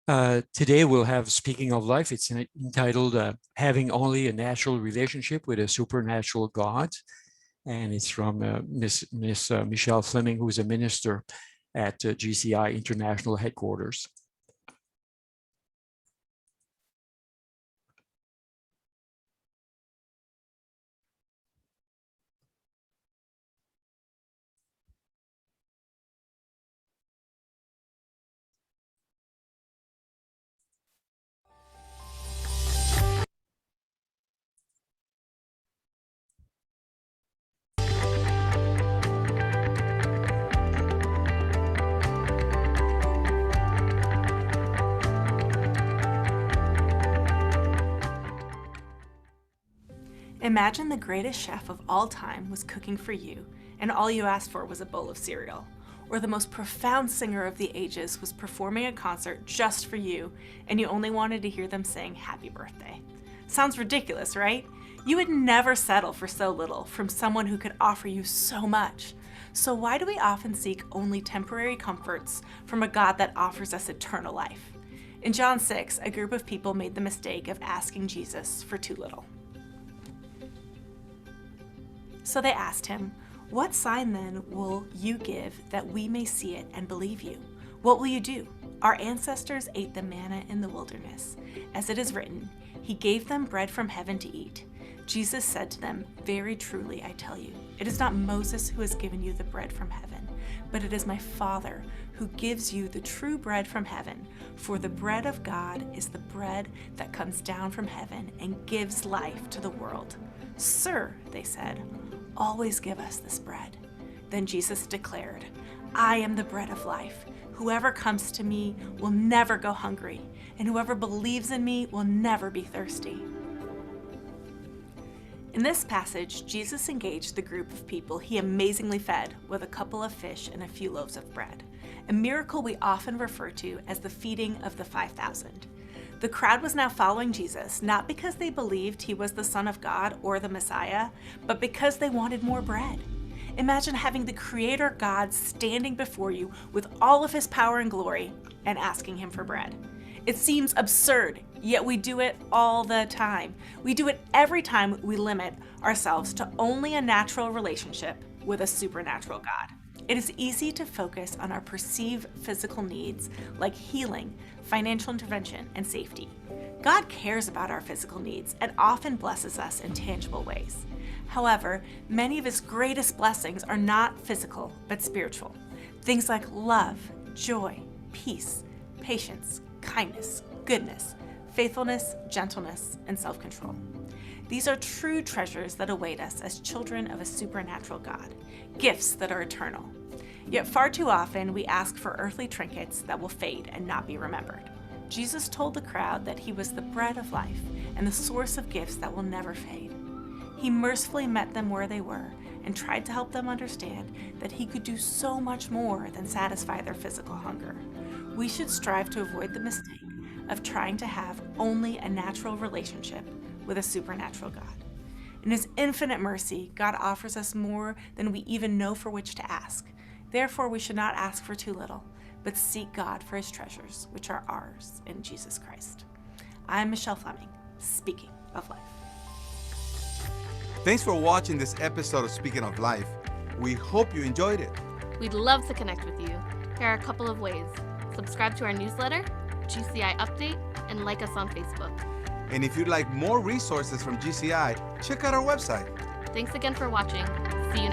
Today we'll have Speaking of Life. It's entitled Having Only a Natural Relationship with a Supernatural God. And it's from Miss Michelle Fleming, who's a minister at GCI International Headquarters. Imagine the greatest chef of all time was cooking for you, and all you asked for was a bowl of cereal. Or the most profound singer of the ages was performing a concert just for you, and you only wanted to hear them sing happy birthday. Sounds ridiculous, right? You would never settle for so little from someone who could offer you so much. So why do we often seek only temporary comforts from a God that offers us eternal life? In John 6, a group of people made the mistake of asking Jesus for too little. So they asked him, "What sign then will you give that we may see it and believe you? What will you do? Our ancestors ate the manna in the wilderness. As it is written, he gave them bread from heaven to eat." Jesus said to them, "Very truly I tell you, it is not Moses who has given you the bread from heaven, but it is my Father who gives you the true bread from heaven. For the bread of God is the bread that comes down from heaven and gives life to the world." "Sir," they said, "always give us this bread." Then Jesus declared, "I am the bread of life. Whoever comes to me will never go hungry, and whoever believes in me will never be thirsty." In this passage, Jesus engaged the group of people he amazingly fed with a couple of fish and a few loaves of bread, a miracle we often refer to as the feeding of the 5,000. The crowd was now following Jesus, not because they believed he was the Son of God or the Messiah, but because they wanted more bread. Imagine having the Creator God standing before you with all of his power and glory and asking him for bread. It seems absurd, yet we do it all the time. We do it every time we limit ourselves to only a natural relationship with a supernatural God. It is easy to focus on our perceived physical needs like healing, financial intervention, and safety. God cares about our physical needs and often blesses us in tangible ways. However, many of his greatest blessings are not physical, but spiritual. Things like love, joy, peace, patience, kindness, goodness, faithfulness, gentleness, and self-control. These are true treasures that await us as children of a supernatural God, gifts that are eternal. Yet far too often we ask for earthly trinkets that will fade and not be remembered. Jesus told the crowd that he was the bread of life and the source of gifts that will never fade. He mercifully met them where they were and tried to help them understand that he could do so much more than satisfy their physical hunger. We should strive to avoid the mistake of trying to have only a natural relationship with a supernatural God. In his infinite mercy, God offers us more than we even know for which to ask. Therefore, we should not ask for too little, but seek God for his treasures, which are ours in Jesus Christ. I'm Michelle Fleming, Speaking of Life. Thanks for watching this episode of Speaking of Life. We hope you enjoyed it. We'd love to connect with you. Here are a couple of ways. Subscribe to our newsletter, GCI Update, and like us on Facebook. And if you'd like more resources from GCI, check out our website. Thanks again for watching. See you